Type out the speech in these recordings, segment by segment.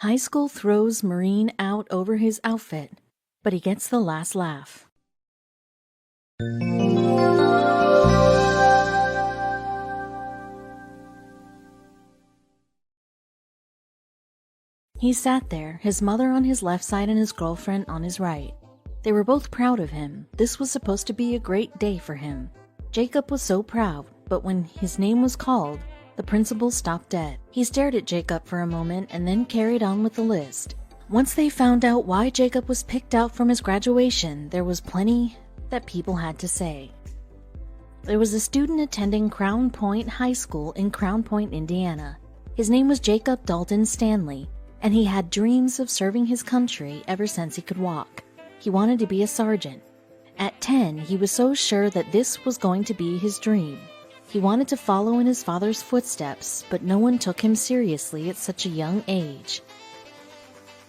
High school throws Marine out over his outfit, but he gets the last laugh. He sat there, his mother on his left side and his girlfriend on his right. They were both proud of him. This was supposed to be a great day for him. Jacob was so proud, but when his name was called, the principal stopped dead. He stared at Jacob for a moment and then carried on with the list. Once they found out why Jacob was picked out from his graduation, there was plenty that people had to say. There was a student attending Crown Point High School in Crown Point, Indiana. His name was Jacob Dalton Stanley, and he had dreams of serving his country ever since he could walk. He wanted to be a sergeant. At 10, he was so sure that this was going to be his dream. He wanted to follow in his father's footsteps, but no one took him seriously at such a young age.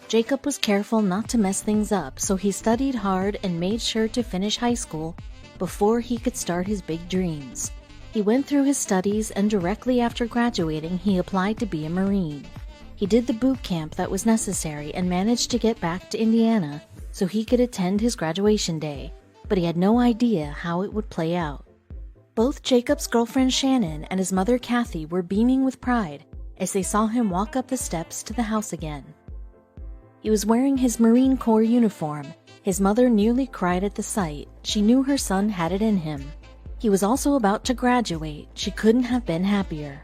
Jacob was careful not to mess things up, so he studied hard and made sure to finish high school before he could start his big dreams. He went through his studies, and directly after graduating, he applied to be a Marine. He did the boot camp that was necessary and managed to get back to Indiana so he could attend his graduation day, but he had no idea how it would play out. Both Jacob's girlfriend Shannon and his mother Kathy were beaming with pride as they saw him walk up the steps to the house again. He was wearing his Marine Corps uniform. His mother nearly cried at the sight. She knew her son had it in him. He was also about to graduate. She couldn't have been happier.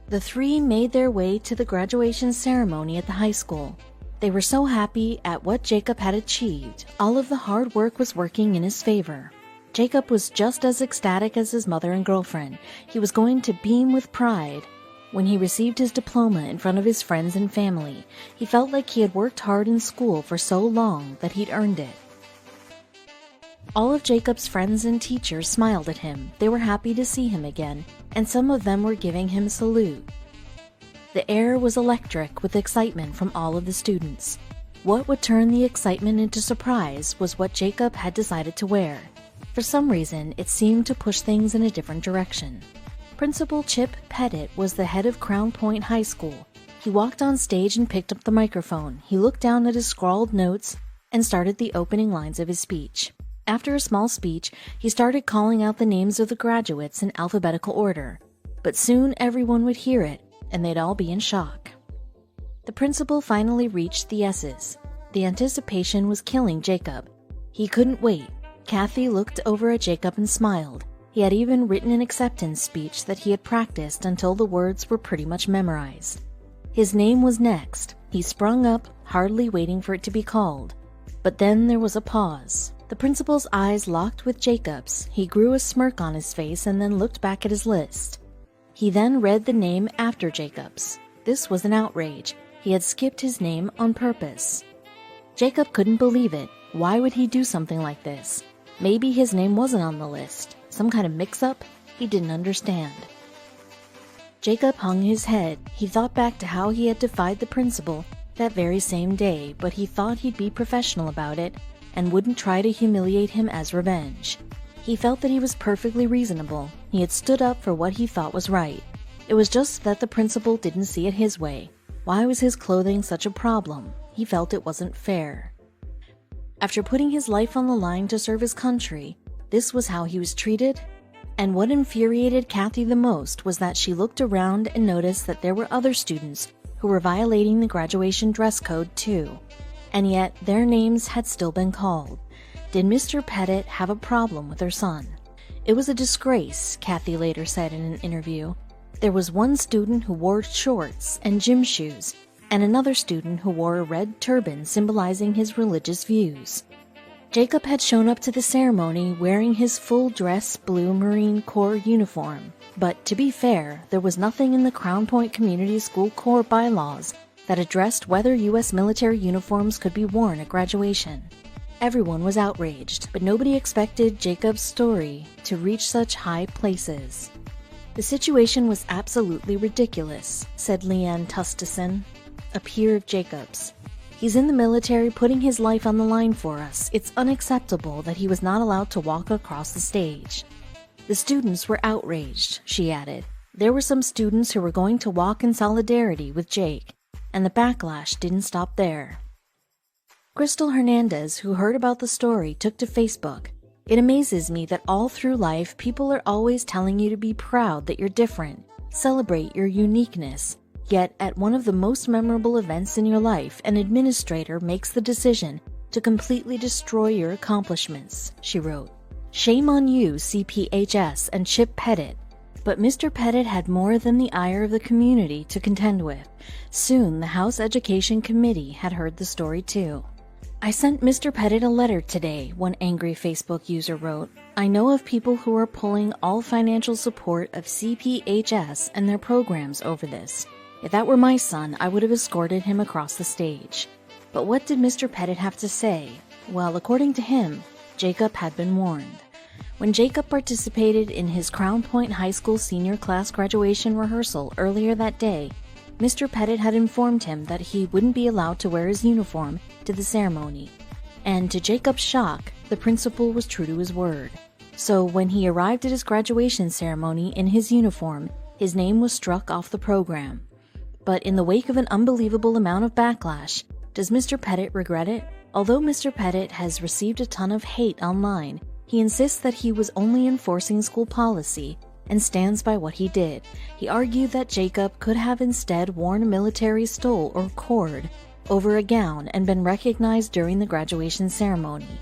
The three made their way to the graduation ceremony at the high school. They were so happy at what Jacob had achieved. All of the hard work was working in his favor. Jacob was just as ecstatic as his mother and girlfriend. He was going to beam with pride when he received his diploma in front of his friends and family. He felt like he had worked hard in school for so long that he'd earned it. All of Jacob's friends and teachers smiled at him. They were happy to see him again, and some of them were giving him a salute. The air was electric with excitement from all of the students. What would turn the excitement into surprise was what Jacob had decided to wear. For some reason, it seemed to push things in a different direction. Principal Chip Pettit was the head of Crown Point High School. He walked on stage and picked up the microphone. He looked down at his scrawled notes and started the opening lines of his speech. After a small speech, he started calling out the names of the graduates in alphabetical order. But soon everyone would hear it, and they'd all be in shock. The principal finally reached the S's. The anticipation was killing Jacob. He couldn't wait. Kathy looked over at Jacob and smiled. He had even written an acceptance speech that he had practiced until the words were pretty much memorized. His name was next. He sprung up, hardly waiting for it to be called. But then there was a pause. The principal's eyes locked with Jacob's. He grew a smirk on his face and then looked back at his list. He then read the name after Jacob's. This was an outrage. He had skipped his name on purpose. Jacob couldn't believe it. Why would he do something like this? Maybe his name wasn't on the list. Some kind of mix-up? He didn't understand. Jacob hung his head. He thought back to how he had defied the principal that very same day, but he thought he'd be professional about it and wouldn't try to humiliate him as revenge. He felt that he was perfectly reasonable. He had stood up for what he thought was right. It was just that the principal didn't see it his way. Why was his clothing such a problem? He felt it wasn't fair. After putting his life on the line to serve his country, this was how he was treated? And what infuriated Kathy the most was that she looked around and noticed that there were other students who were violating the graduation dress code too. And yet their names had still been called. Did Mr. Pettit have a problem with her son? It was a disgrace, Kathy later said in an interview. There was one student who wore shorts and gym shoes, and another student who wore a red turban symbolizing his religious views. Jacob had shown up to the ceremony wearing his full-dress blue Marine Corps uniform. But to be fair, there was nothing in the Crown Point Community School Corps bylaws that addressed whether U.S. military uniforms could be worn at graduation. Everyone was outraged, but nobody expected Jacob's story to reach such high places. The situation was absolutely ridiculous, said Leanne Tustison, a peer of Jacob's. He's in the military putting his life on the line for us. It's unacceptable that he was not allowed to walk across the stage. The students were outraged, she added. There were some students who were going to walk in solidarity with Jake, and the backlash didn't stop there. Crystal Hernandez, who heard about the story, took to Facebook. "It amazes me that all through life, people are always telling you to be proud that you're different, celebrate your uniqueness. Yet, at one of the most memorable events in your life, an administrator makes the decision to completely destroy your accomplishments," she wrote. "Shame on you, CPHS and Chip Pettit." But Mr. Pettit had more than the ire of the community to contend with. Soon, the House Education Committee had heard the story too. "I sent Mr. Pettit a letter today," one angry Facebook user wrote. "I know of people who are pulling all financial support of CPHS and their programs over this. If that were my son, I would have escorted him across the stage." But what did Mr. Pettit have to say? Well, according to him, Jacob had been warned. When Jacob participated in his Crown Point High School senior class graduation rehearsal earlier that day, Mr. Pettit had informed him that he wouldn't be allowed to wear his uniform to the ceremony. And to Jacob's shock, the principal was true to his word. So when he arrived at his graduation ceremony in his uniform, his name was struck off the program. But in the wake of an unbelievable amount of backlash, does Mr. Pettit regret it? Although Mr. Pettit has received a ton of hate online, he insists that he was only enforcing school policy and stands by what he did. He argued that Jacob could have instead worn a military stole or cord over a gown and been recognized during the graduation ceremony.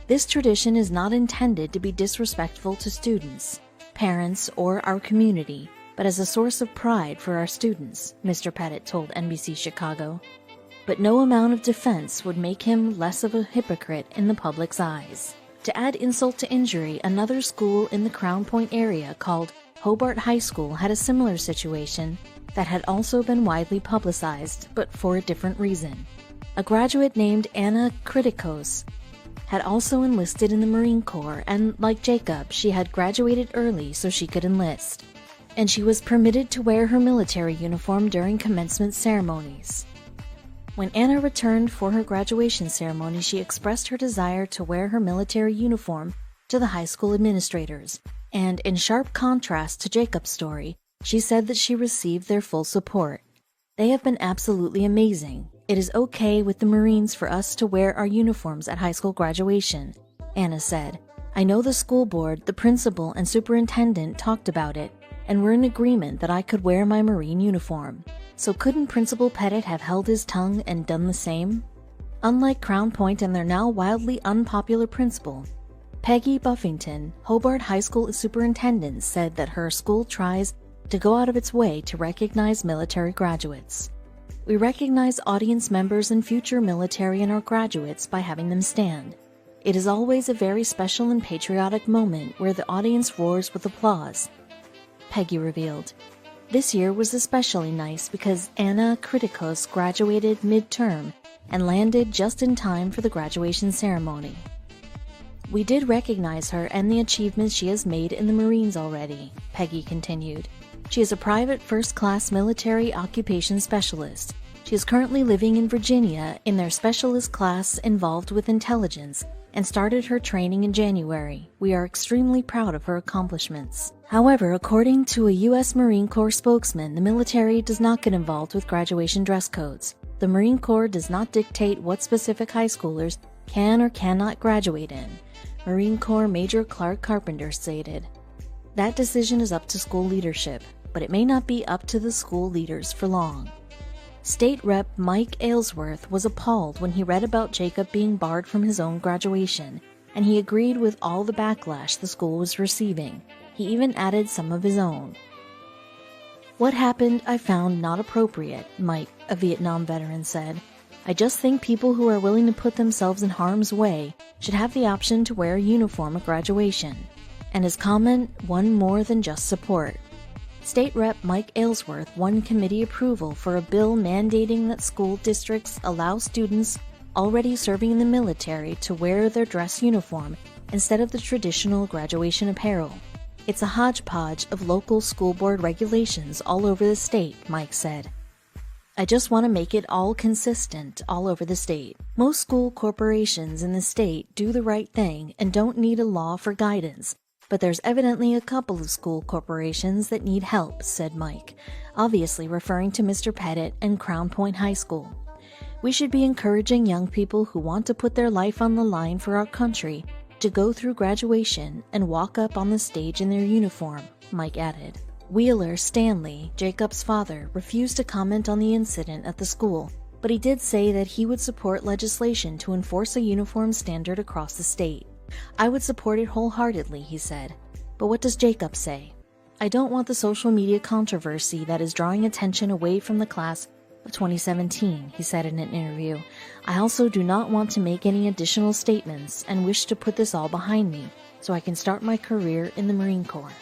This tradition is not intended to be disrespectful to students, parents, or our community, but as a source of pride for our students, Mr. Pettit told NBC Chicago. But no amount of defense would make him less of a hypocrite in the public's eyes. To add insult to injury, another school in the Crown Point area called Hobart High School had a similar situation that had also been widely publicized, but for a different reason. A graduate named Anna Kritikos had also enlisted in the Marine Corps, and like Jacob, she had graduated early so she could enlist. And she was permitted to wear her military uniform during commencement ceremonies. When Anna returned for her graduation ceremony, she expressed her desire to wear her military uniform to the high school administrators, and in sharp contrast to Jacob's story, she said that she received their full support. "They have been absolutely amazing. It is okay with the Marines for us to wear our uniforms at high school graduation," Anna said. "I know the school board, the principal, and superintendent talked about it, and were in agreement that I could wear my Marine uniform. So couldn't Principal Pettit have held his tongue and done the same?" Unlike Crown Point and their now wildly unpopular principal, Peggy Buffington, Hobart High School superintendent, said that her school tries to go out of its way to recognize military graduates. "We recognize audience members and future military and our graduates by having them stand. It is always a very special and patriotic moment where the audience roars with applause," Peggy revealed. This year was especially nice because Anna Kritikos graduated midterm and landed just in time for the graduation ceremony. "We did recognize her and the achievements she has made in the Marines already," Peggy continued. "She is a private first-class military occupation specialist. She is currently living in Virginia in their specialist class involved with intelligence and started her training in January. We are extremely proud of her accomplishments." However, according to a U.S. Marine Corps spokesman, the military does not get involved with graduation dress codes. The Marine Corps does not dictate what specific high schoolers can or cannot graduate in, Marine Corps Major Clark Carpenter stated. "That decision is up to school leadership, but it may not be up to the school leaders for long." State Rep Mike Aylesworth was appalled when he read about Jacob being barred from his own graduation, and he agreed with all the backlash the school was receiving. He even added some of his own. "What happened I found not appropriate," Mike, a Vietnam veteran, said. "I just think people who are willing to put themselves in harm's way should have the option to wear a uniform at graduation." And his comment won more than just support. State Rep Mike Aylesworth won committee approval for a bill mandating that school districts allow students already serving in the military to wear their dress uniform instead of the traditional graduation apparel. "It's a hodgepodge of local school board regulations all over the state," Mike said. "I just want to make it all consistent all over the state. Most school corporations in the state do the right thing and don't need a law for guidance, But there's evidently a couple of school corporations that need help, said Mike, obviously referring to Mr. Pettit and Crown Point High School. We should be encouraging young people who want to put their life on the line for our country to go through graduation and walk up on the stage in their uniform, Mike added. Wheeler Stanley, Jacob's father, refused to comment on the incident at the school, but he did say that he would support legislation to enforce a uniform standard across the state. I would support it wholeheartedly, he said. But what does Jacob say? I don't want the social media controversy that is drawing attention away from the class of 2017, he said in an interview. I also do not want to make any additional statements and wish to put this all behind me so I can start my career in the Marine Corps.